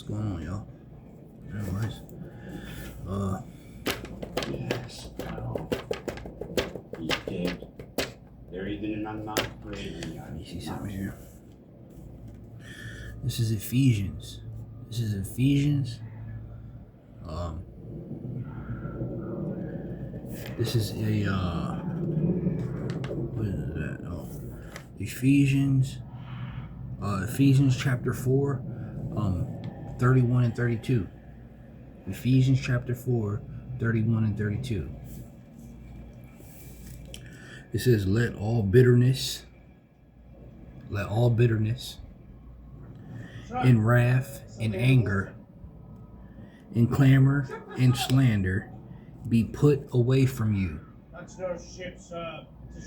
What's going on, y'all? Anyways, yes, well, he's dead. There even an unmarked grave. let me see something here. This is Ephesians. This is Ephesians. This is a what is that? Oh, Ephesians. Ephesians chapter 4, 31 and 32. Ephesians chapter 4, 31 and 32. It says, let all bitterness and wrath and anger and clamor and slander be put away from you. That's no ship's, it's a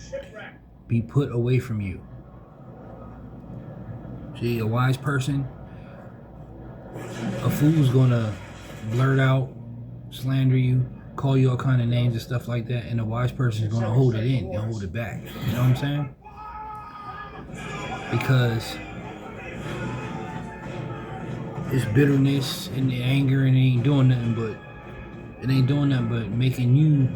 shipwreck. Be put away from you. See, a wise person, a fool's gonna blurt out, slander you, call you all kind of names and stuff like that, and a wise person is gonna hold it in and hold it back. You know what I'm saying? Because it's bitterness and the anger, and it ain't doing nothing but making you,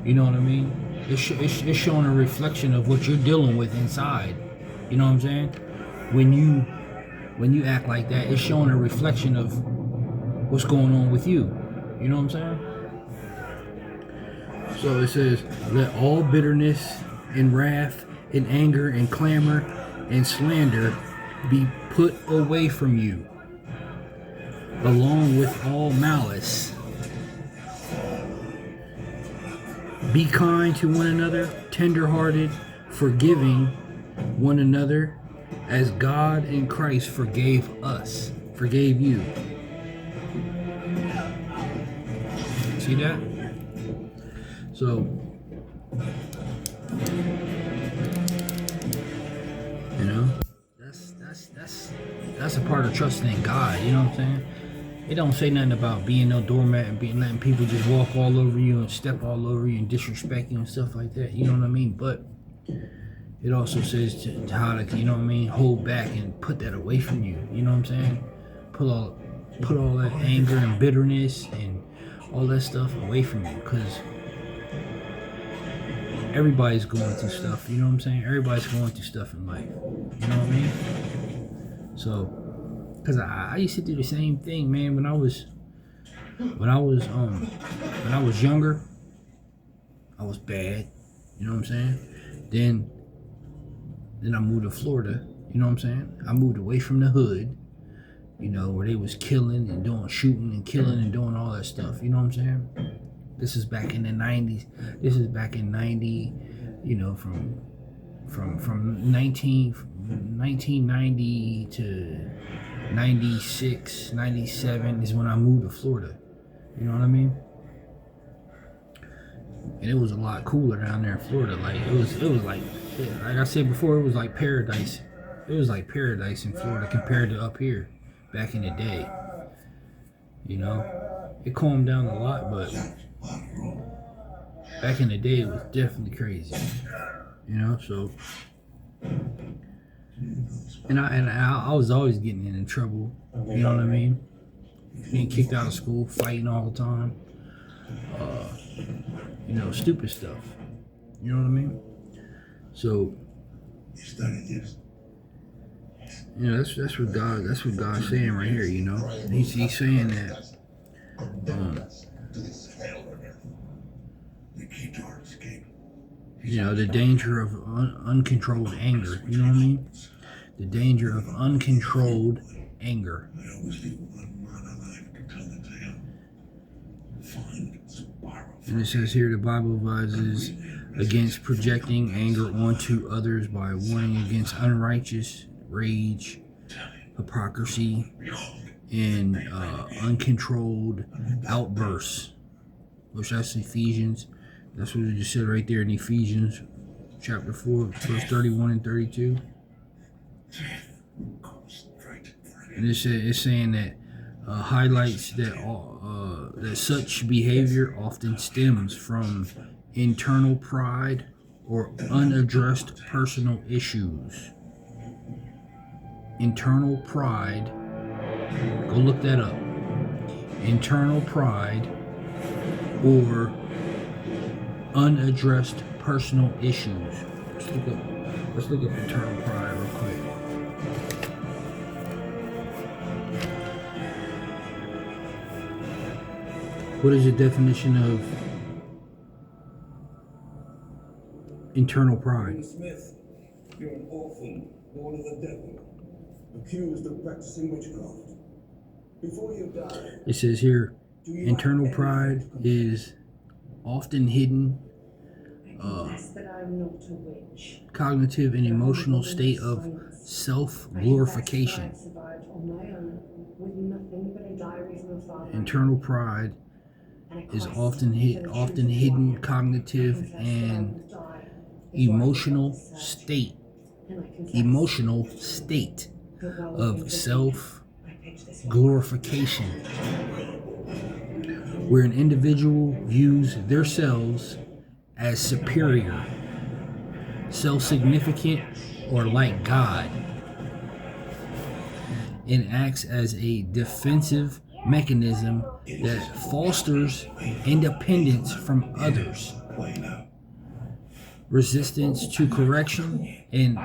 you know what I mean? It's showing a reflection of what you're dealing with inside. You know what I'm saying? When you act like that, it's showing a reflection of what's going on with you. You know what I'm saying? So it says, let all bitterness and wrath and anger and clamor and slander be put away from you, along with all malice. Be kind to one another, tender-hearted, forgiving one another, as God in Christ forgave you. See that? So, you know, that's a part of trusting in God. You know what I'm saying? It don't say nothing about being no doormat and letting people just walk all over you and step all over you and disrespect you and stuff like that. You know what I mean? But it also says to how to, you know what I mean, hold back and put that away from you. You know what I'm saying? Put all that anger and bitterness and all that stuff away from you, because everybody's going through stuff. You know what I'm saying? Everybody's going through stuff in life. You know what I mean? So, because I used to do the same thing, man. When I was younger, I was bad. You know what I'm saying? Then I moved to Florida. You know what I'm saying? I moved away from the hood, you know, where they was killing and shooting and killing and doing all that stuff. You know what I'm saying? This is back in the 90s. This is back in 90, you know, from 1990 to 96, 97 is when I moved to Florida. You know what I mean? And it was a lot cooler down there in Florida. Like it was like I said before, it was like paradise. It was like paradise in Florida compared to up here back in the day. You know, it calmed down a lot, but back in the day it was definitely crazy. You know, so and I was always getting in trouble. You know what I mean? Getting kicked out of school, fighting all the time. You know, stupid stuff. You know what I mean? So, you know, that's what God's saying right here. You know, he's saying that. You know, the danger of uncontrolled anger. You know what I mean? The danger of uncontrolled anger. And it says here, the Bible advises against projecting anger onto others by warning against unrighteous rage, hypocrisy, and uncontrolled outbursts. Which that's Ephesians. That's what it just said right there in Ephesians chapter 4, verse 31 and 32. And it's saying that highlights that that such behavior often stems from internal pride or unaddressed personal issues. Internal pride Go look that up. Internal pride or unaddressed personal issues. Let's look up internal pride real quick. What is the definition of internal pride? Smith, you're an orphan, born of the devil, accused of practicing witchcraft. Before you die, It says here, internal pride is often hidden, that I'm not a witch. cognitive and emotional state of self-glorification. Survived on my own with nothing but a diary from a father. Internal pride is often hidden cognitive and emotional state of self-glorification, where an individual views themselves as superior, self-significant, or like God, and acts as a defensive mechanism that fosters independence from others, resistance to correction, and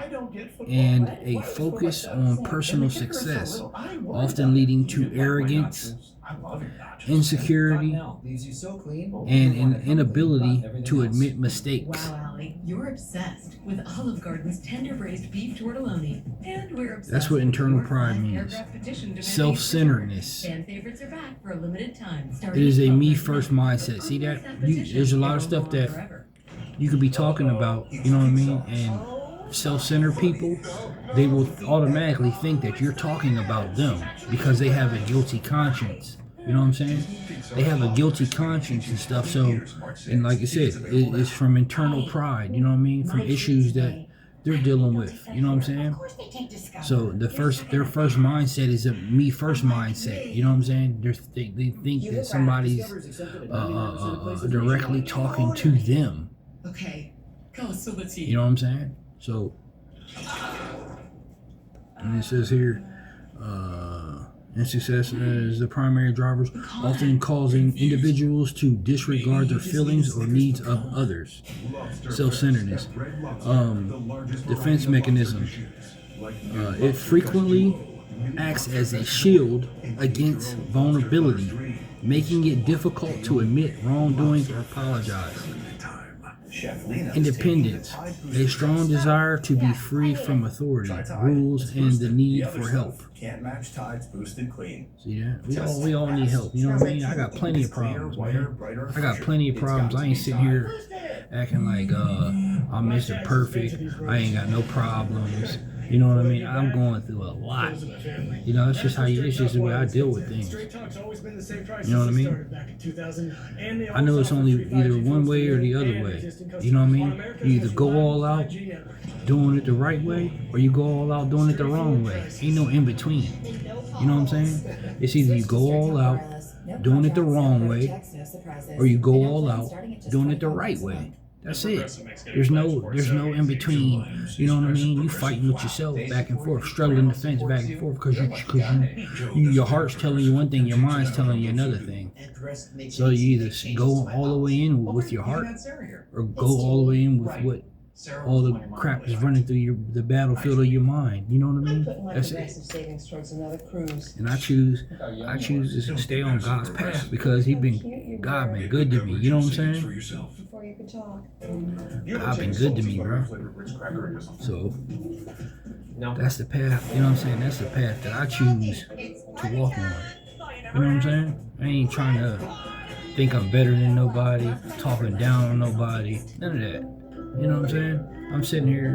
a focus on personal success, often leading to arrogance, insecurity, and an inability to admit mistakes. Wow, Allie, you're obsessed with Olive Garden's tender braised beef tortelloni, and we're obsessed. That's what internal pride means. Self-centeredness. Fan favorites are back for a limited time. It is a me first mindset. See that? There's a lot of stuff that you could be talking about, you know what I mean? And self-centered people, they will automatically think that you're talking about them because they have a guilty conscience. You know what I'm saying? They have a guilty conscience and stuff. So, and like I said, it's from internal pride, you know what I mean? From issues that they're dealing with, you know what I'm saying? So their first mindset is a me first mindset, you know what I'm saying? They think that somebody's directly talking to them. Okay, go, so let's see. You know what I'm saying? So, and it says here, insuccess is the primary drivers, often causing individuals to disregard their feelings or needs of others. Self-centeredness. Defense mechanism. It frequently acts as a shield against vulnerability, making it difficult to admit wrongdoing or apologize. Independence, a strong desire to be free from authority, rules, and the need for help. Can't match tides boosted clean. See that? We all need help. You know what I mean? I got plenty of problems, man. I got plenty of problems. I ain't sitting here acting like I'm Mr. Perfect. I ain't got no problems. You know what I mean? I'm going through a lot. You know, it's just it's just the way I deal with things. You know what I mean? I know it's only either one way or the other way. You know what I mean? You either go all out doing it the right way, or you go all out doing it the wrong way. Ain't no in between. You know what I'm saying? It's either you go all out doing it the wrong way, or you go all out doing it the right way. That's it. There's no in between. You know what I mean? You fighting with yourself back and forth, struggling the fence back and forth because your heart's telling you one thing, your mind's telling you another thing. So you either go all the way in with your heart, or go all the way in with what all the crap is running through the battlefield of your mind. You know what I mean? That's it. And I choose to stay on God's path because God been good to me. You know what I'm saying? God been good to me, bro. So that's the path. You know what I'm saying? That's the path that I choose to walk on. You know what I'm saying? I ain't trying to think I'm better than nobody, talking down on nobody, none of that. You know what I'm saying? I'm sitting here,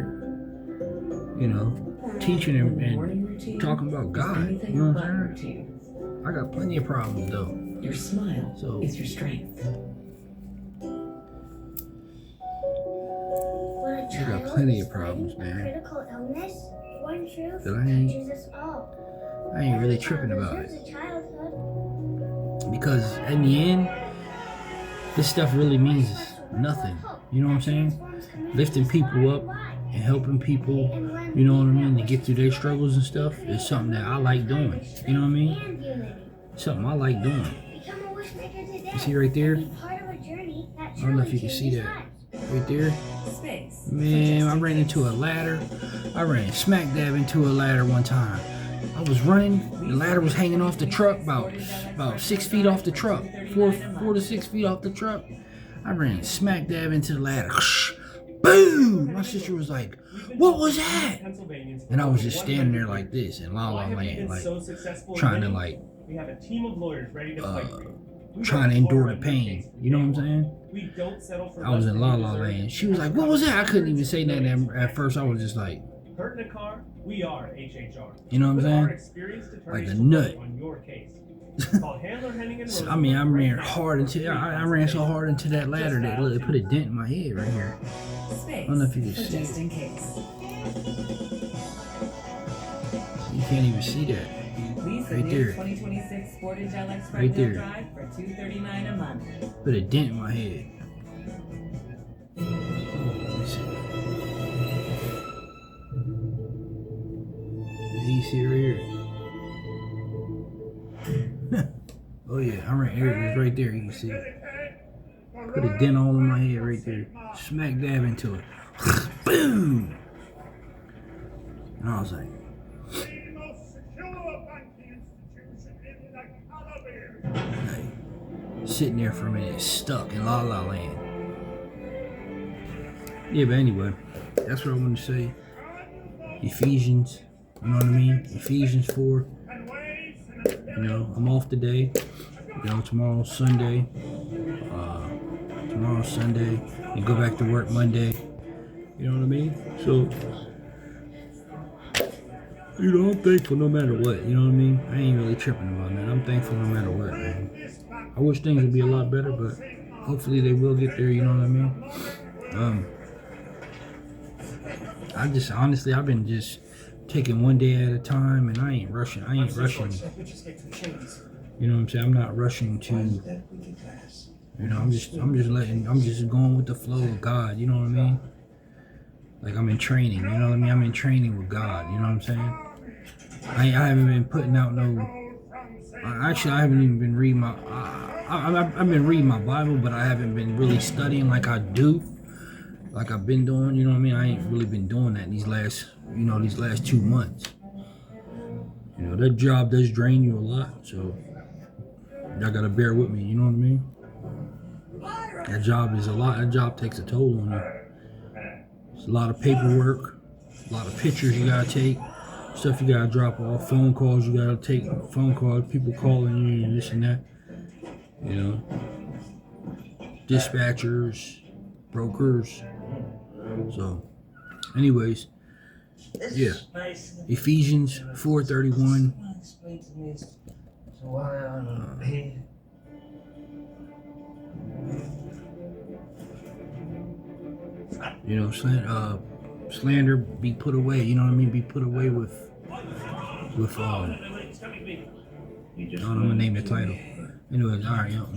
you know, teaching and talking about God. You know what I'm saying? I got plenty of problems though. Your smile is your strength. I got plenty of problems, man. Critical illness, one truth That touches us all. I ain't really tripping about it. Because in the end, this stuff really means nothing. You know what I'm saying? Lifting people up and helping people, you know what I mean, to get through their struggles and stuff is something that I like doing. You know what I mean? And unity. Something I like doing. Become a wishmaker today. You see right there? Be part of a journey that I don't know if truly you can see changes that. lives. Right there. Space. Man, I ran into a ladder. I ran smack dab into a ladder one time. I was running, the ladder was hanging off the truck, about 6 feet off the truck, 4 to 6 feet off the truck. I ran smack dab into the ladder. Boom! My sister was like, "What was that?" And I was just standing there like this in La La Land, like trying to We have a team of lawyers ready to fight for you. trying to endure the pain. You know what I'm saying? We don't settle for I was less in than La you La deserve. Land. She was like, "What was that?" I couldn't even say nothing at first. I was just like, Hurt in a car, we are HHR. you know what I'm Put our saying? experienced Like attorneys a to nut. work on your case. Called Handler, Henning, and I mean, I Rosenberg ran right now. hard into I ran so hard into that ladder that it put a dent in my head right here. Space. don't know if you can for see just it. in case. You can't even see that. Lease a Right new there. 2026 Sportage LX Right front there. wheel drive for $239 a month. Put a dent in my head. Let me see. You see right here. Oh yeah, I ran areas right there. You can see. Put a dent all in my head right there. Smack dab into it. Boom. And I was like, The most secure banking institution in the Caribbean. sitting there for a minute, stuck in La La Land. Yeah, but anyway, that's what I wanted to say. Ephesians, you know what I mean? Ephesians 4. You know, I'm off today. You know, tomorrow's Sunday. And go back to work Monday. You know what I mean? So, you know, I'm thankful no matter what. You know what I mean? I ain't really tripping about that. I'm thankful no matter what, man. I wish things would be a lot better, but hopefully they will get there. You know what I mean? I just honestly, I've been just taking one day at a time, and I ain't rushing. You know what I'm saying? I'm not rushing to. You know, I'm just going with the flow of God. You know what I mean? Like I'm in training. You know what I mean? I'm in training with God. You know what I'm saying? I haven't been putting out no. Actually, I haven't even been reading my. I've been reading my Bible, but I haven't been really studying like I do. Like I've been doing, you know what I mean? I ain't really been doing that these last 2 months. You know, that job does drain you a lot, so y'all gotta bear with me, you know what I mean? That job is a lot, that job takes a toll on you. It's a lot of paperwork, a lot of pictures you gotta take, stuff you gotta drop off, phone calls you gotta take, people calling you and this and that. You know, dispatchers, brokers. So, anyways, yeah. Ephesians 4:31. You know, slander be put away. You know what I mean? Be put away with I don't know, I'm gonna name the title. Anyways, all right, no.